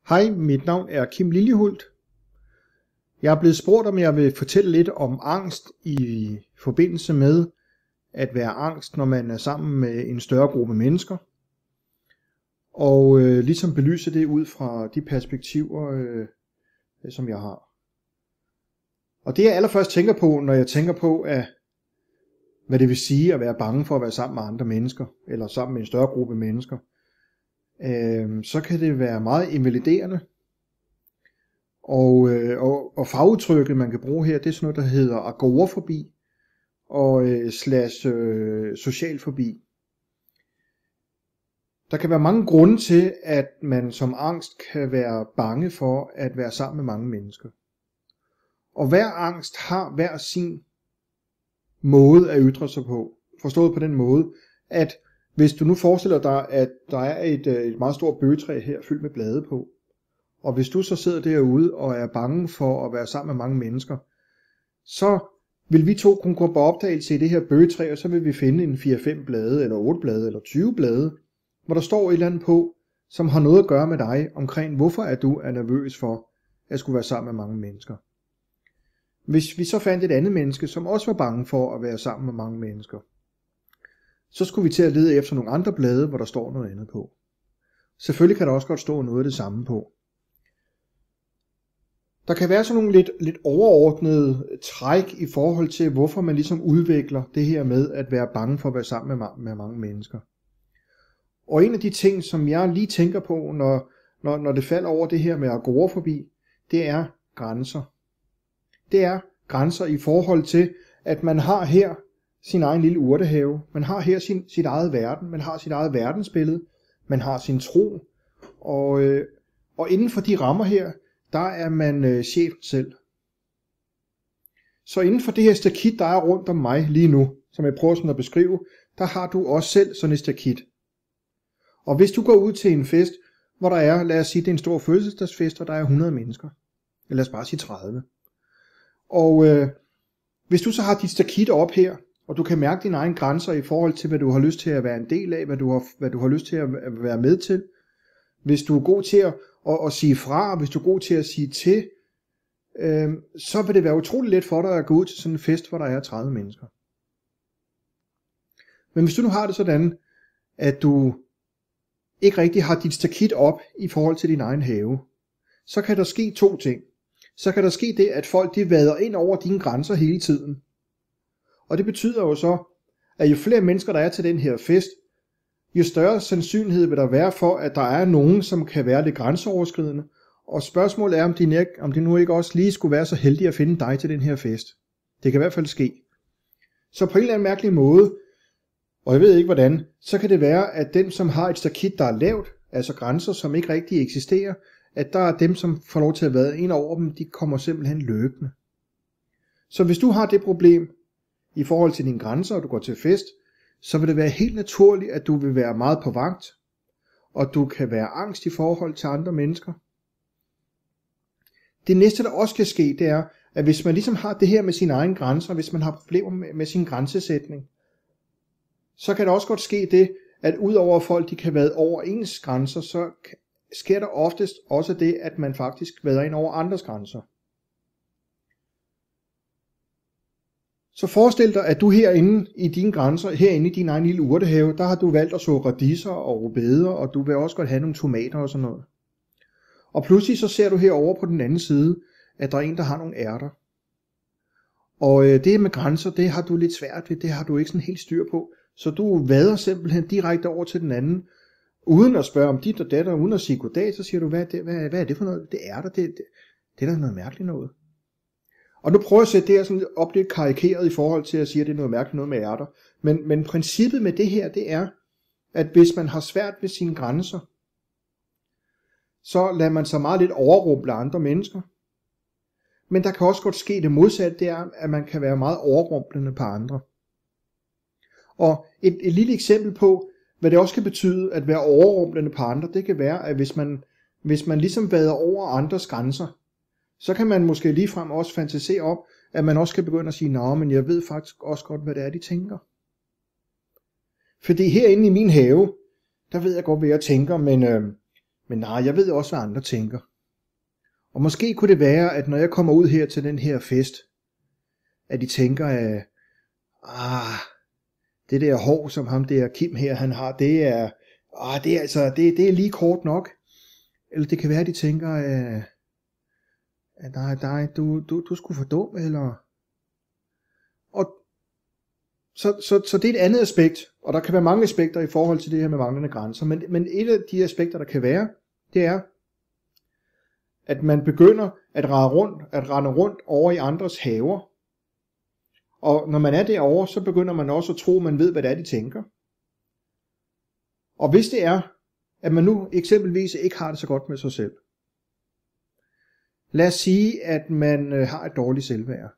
Hej, mit navn er Kim Liljehult. Jeg er blevet spurgt, om jeg vil fortælle lidt om angst i forbindelse med at være angst, når man er sammen med en større gruppe mennesker. Og ligesom belyse det ud fra de perspektiver, som jeg har. Og det jeg allerførst tænker på, når jeg tænker på, hvad det vil sige at være bange for at være sammen med andre mennesker, eller sammen med en større gruppe mennesker, så kan det være meget invaliderende. Og fagudtrykket man kan bruge her, det er sådan noget der hedder agorafobi og social fobi. Der kan være mange grunde til at man som angst kan være bange for at være sammen med mange mennesker. Og hver angst har hver sin måde at ytre sig på. Forstået på den måde, at hvis du nu forestiller dig, at der er et meget stort bøgetræ her fyldt med blade på, og hvis du så sidder derude og er bange for at være sammen med mange mennesker, så vil vi to kunne gå på opdagelse i det her bøgetræ, og så vil vi finde en 4-5 blade, eller 8 blade, eller 20 blade, hvor der står et eller andet på, som har noget at gøre med dig, omkring hvorfor du er nervøs for at skulle være sammen med mange mennesker. Hvis vi så fandt et andet menneske, som også var bange for at være sammen med mange mennesker, så skulle vi til at lede efter nogle andre blade, hvor der står noget andet på. Selvfølgelig kan der også godt stå noget af det samme på. Der kan være sådan nogle lidt overordnede træk i forhold til, hvorfor man ligesom udvikler det her med at være bange for at være sammen med mange mennesker. Og en af de ting, som jeg lige tænker på, når det falder over det her med agorafobi, det er grænser. Det er grænser i forhold til, at man har her sin egen lille urtehave, man har her sit eget verden, man har sit eget verdensbillede, man har sin tro, og inden for de rammer her, der er man chef selv. Så inden for det her stakit, der er rundt om mig lige nu, som jeg prøver sådan at beskrive, der har du også selv sådan et stakit. Og hvis du går ud til en fest, hvor der er, lad os sige, det er en stor fødselsdagsfest, og der er 100 mennesker, eller lad os bare sige 30. Og hvis du så har dit stakit op her, og du kan mærke dine egne grænser i forhold til, hvad du har lyst til at være en del af, hvad du har lyst til at være med til. Hvis du er god til at sige fra, hvis du er god til at sige til, så vil det være utroligt let for dig at gå ud til sådan en fest, hvor der er 30 mennesker. Men hvis du nu har det sådan, at du ikke rigtig har dit stakit op i forhold til din egen have, så kan der ske to ting. Så kan der ske det, at folk de vader ind over dine grænser hele tiden. Og det betyder jo så, at jo flere mennesker der er til den her fest, jo større sandsynlighed vil der være for, at der er nogen, som kan være lidt grænseoverskridende. Og spørgsmålet er, om de nu ikke også lige skulle være så heldige at finde dig til den her fest. Det kan i hvert fald ske. Så på en eller anden mærkelig måde, og jeg ved ikke hvordan, så kan det være, at dem, som har et stakit, der er lavt, altså grænser, som ikke rigtig eksisterer, at der er dem, som får lov til at være ind over dem, de kommer simpelthen løbende. Så hvis du har det problem i forhold til dine grænser, og du går til fest, så vil det være helt naturligt, at du vil være meget på vagt, og du kan være angst i forhold til andre mennesker. Det næste, der også kan ske, det er, at hvis man ligesom har det her med sine egne grænser, hvis man har problemer med sin grænsesætning, så kan der også godt ske det, at udover at folk de kan vade over ens grænser, så sker der oftest også det, at man faktisk vader ind over andres grænser. Så forestil dig, at du herinde i dine grænser, herinde i din egen lille urtehave, der har du valgt at så radiser og rødbeder, og du vil også godt have nogle tomater og sådan noget. Og pludselig så ser du herovre på den anden side, at der er en, der har nogle ærter. Og det med grænser, det har du lidt svært ved, det har du ikke sådan helt styr på. Så du vader simpelthen direkte over til den anden, uden at spørge om dit og datter, uden at sige goddag, så siger du, hvad er det for noget? Det er der, det er da noget mærkeligt noget. Og nu prøver jeg at sætte det her sådan op lidt karikeret i forhold til at sige, at det er noget mærkeligt noget med ærter. Men princippet med det her, det er, at hvis man har svært ved sine grænser, så lader man sig meget lidt overrumple andre mennesker. Men der kan også godt ske det modsatte, det er, at man kan være meget overrumplende på andre. Og et lille eksempel på, hvad det også kan betyde at være overrumplende på andre, det kan være, at hvis man ligesom vader over andres grænser, så kan man måske ligefrem også fantasere om, at man også kan begynde at sige, nå, men jeg ved faktisk også godt, hvad det er, de tænker. Fordi herinde i min have, der ved jeg godt, hvad jeg tænker, men Men nej, jeg ved også, hvad andre tænker. Og måske kunne det være, at når jeg kommer ud her til den her fest, at de tænker, at det der hår, som ham der Kim her, han har, det er lige kort nok. Eller det kan være, at de tænker, at nej, du er sgu for dum, eller... Og så det er et andet aspekt, og der kan være mange aspekter i forhold til det her med manglende grænser, men et af de aspekter, der kan være, det er, at man begynder at rende rundt over i andres haver, og når man er derovre, så begynder man også at tro, at man ved, hvad det er, de tænker. Og hvis det er, at man nu eksempelvis ikke har det så godt med sig selv, lad os sige, at man har et dårligt selvværd,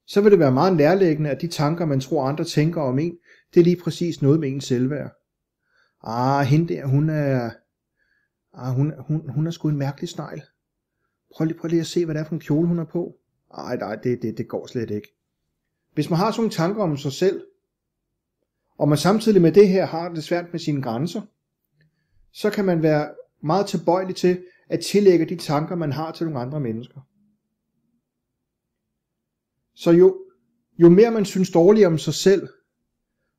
så vil det være meget nærliggende, at de tanker, man tror andre tænker om en, det er lige præcis noget med ens selvværd. Hende der, hun er sgu en mærkelig snegl. Prøv lige at se, hvad det er for en kjole, hun er på. Nej, det går slet ikke. Hvis man har sådan nogle tanker om sig selv, og man samtidig med det her har det svært med sine grænser, så kan man være meget tilbøjelig til at tillægge de tanker, man har til nogle andre mennesker. Så jo mere man synes dårligt om sig selv,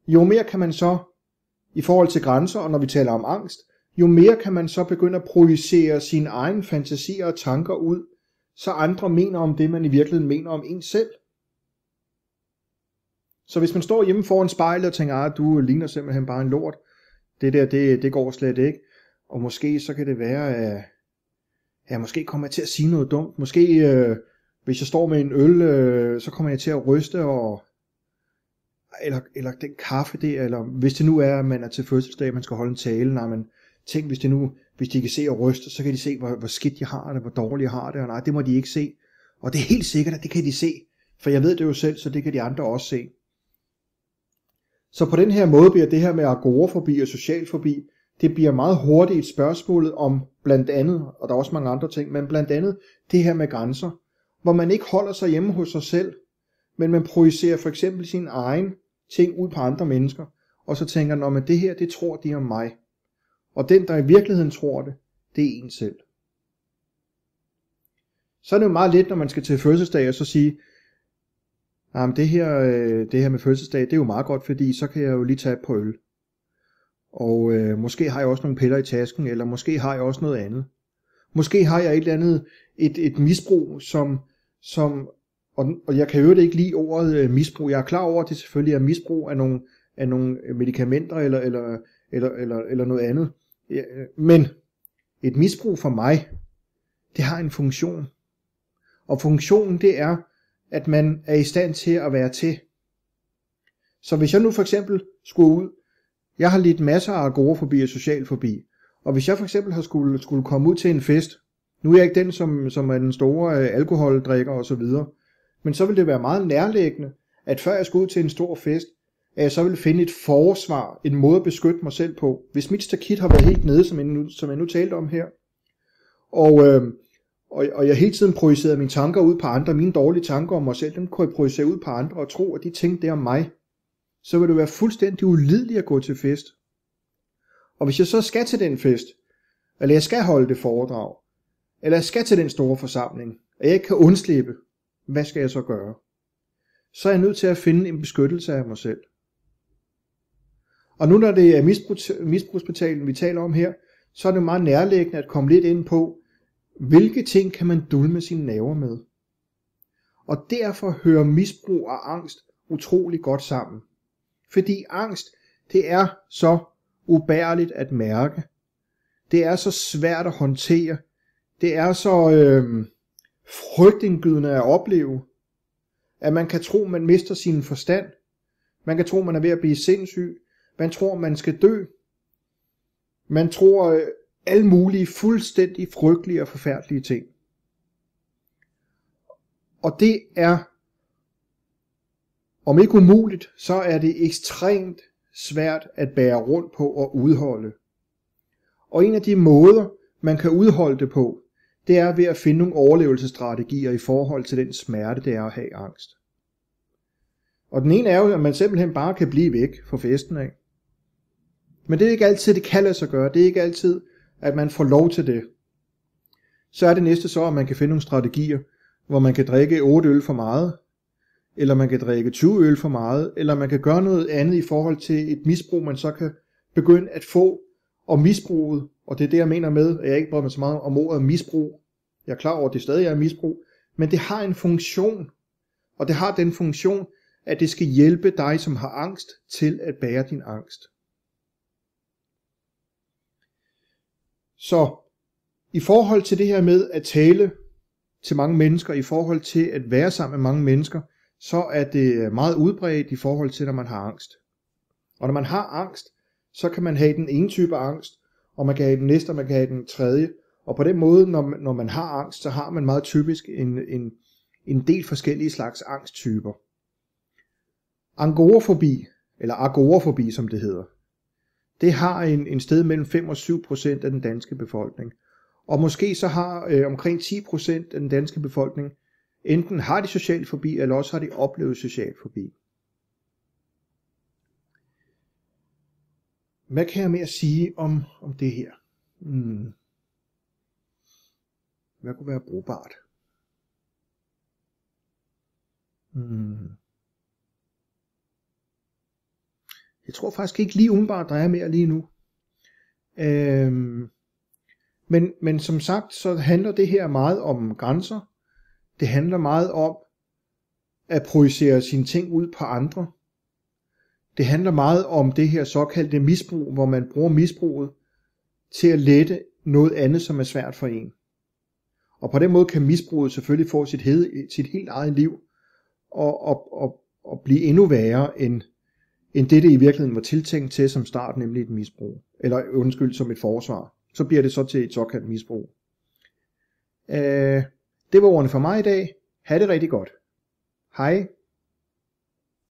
jo mere kan man så, i forhold til grænser, og når vi taler om angst, jo mere kan man så begynde at projicere sine egne fantasier og tanker ud, så andre mener om det, man i virkeligheden mener om en selv. Så hvis man står hjemme foran spejlet og tænker, du ligner simpelthen bare en lort, det går slet ikke, og måske så kan det være, at måske kommer jeg til at sige noget dumt, måske hvis jeg står med en øl, så kommer jeg til at ryste, eller den kaffe der, eller hvis det nu er, at man er til fødselsdag, man skal holde en tale, nej, men tænk, hvis de kan se og ryste, så kan de se, hvor skidt jeg har det, hvor dårligt jeg har det, og nej, det må de ikke se. Og det er helt sikkert, at det kan de se, for jeg ved det jo selv, så det kan de andre også se. Så på den her måde bliver det her med agorafobi og socialfobi, det bliver meget hurtigt et spørgsmål om blandt andet, og der er også mange andre ting, men blandt andet det her med grænser, hvor man ikke holder sig hjemme hos sig selv, men man projicerer for eksempel sin egen ting ud på andre mennesker, og så tænker man, at det her, det tror de om mig. Og den, der i virkeligheden tror det, det er en selv. Så er det jo meget let, når man skal til fødselsdag, og så sige, det her med fødselsdag, det er jo meget godt, fordi så kan jeg jo lige tage et par øl. Og måske har jeg også nogle piller i tasken, eller måske har jeg også noget andet. Måske har jeg et eller andet, et misbrug, og jeg kan jo ikke lide ordet misbrug. Jeg er klar over, at det selvfølgelig er misbrug af nogle medicamenter eller noget andet. Men et misbrug for mig, det har en funktion. Og funktionen det er, at man er i stand til at være til. Så hvis jeg nu for eksempel skulle ud, jeg har lidt masser af agorafobi og socialfobi, og hvis jeg for eksempel har skulle komme ud til en fest, nu er jeg ikke den, som er den store alkoholdrikker og så videre, men så vil det være meget nærliggende, at før jeg skal ud til en stor fest, at jeg så vil finde et forsvar, en måde at beskytte mig selv på. Hvis mit stakit har været helt nede, som jeg nu talte om her, og jeg hele tiden projicerede mine tanker ud på andre, mine dårlige tanker om mig selv, dem kunne jeg projicere ud på andre og tro, at de tænkte det om mig, så vil det være fuldstændig ulideligt at gå til fest. Og hvis jeg så skal til den fest, eller jeg skal holde det foredrag, eller jeg skal til den store forsamling, og jeg ikke kan undslippe, hvad skal jeg så gøre? Så er jeg nødt til at finde en beskyttelse af mig selv. Og nu når det er misbrugsbetalen, vi taler om her, så er det meget nærliggende at komme lidt ind på, hvilke ting kan man dulme sine nerver med. Og derfor hører misbrug og angst utrolig godt sammen. Fordi angst, det er så ubærligt at mærke. Det er så svært at håndtere. Det er så frygtindgydende at opleve, at man kan tro, man mister sin forstand. Man kan tro, man er ved at blive sindssyg. Man tror, man skal dø. Man tror alle mulige fuldstændig frygtelige og forfærdelige ting. Og det er, om ikke umuligt, så er det ekstremt svært at bære rundt på og udholde. Og en af de måder, man kan udholde det på, det er ved at finde nogle overlevelsesstrategier i forhold til den smerte, det er at have angst. Og den ene er jo, at man simpelthen bare kan blive væk fra festen af. Men det er ikke altid, det kan lade sig gøre. Det er ikke altid, at man får lov til det. Så er det næste så, at man kan finde nogle strategier, hvor man kan drikke 8 øl for meget, eller man kan drikke 20 øl for meget, eller man kan gøre noget andet i forhold til et misbrug, man så kan begynde at få. Og misbruget, og det er det, jeg mener med, at jeg ikke bryder mig så meget om ordet misbrug. Jeg er klar over, at det stadig er misbrug, men det har en funktion, og det har den funktion, at det skal hjælpe dig, som har angst, til at bære din angst. Så i forhold til det her med at tale til mange mennesker, i forhold til at være sammen med mange mennesker, så er det meget udbredt i forhold til, når man har angst. Og når man har angst, så kan man have den ene type angst, og man kan have den næste, og man kan have den tredje. Og på den måde, når man har angst, så har man meget typisk en del forskellige slags angsttyper. Agorafobi, eller agorafobi som det hedder, det har en sted mellem 5 og 7% af den danske befolkning. Og måske så har omkring 10% af den danske befolkning, enten har de social fobi, eller også har de oplevet social fobi. Hvad kan jeg mere sige om det her? Hvad kunne være brugbart? Jeg tror faktisk ikke lige umiddelbart, der er mere lige nu. Men som sagt, så handler det her meget om grænser. Det handler meget om at projicere sine ting ud på andre. Det handler meget om det her såkaldte misbrug, hvor man bruger misbruget til at lette noget andet, som er svært for en. Og på den måde kan misbruget selvfølgelig få sit helt eget liv og blive endnu værre end det i virkeligheden var tiltænkt til som start, nemlig et misbrug. Eller som et forsvar. Så bliver det så til et såkaldt misbrug. Det var ordene for mig i dag. Ha' det rigtig godt. Hej.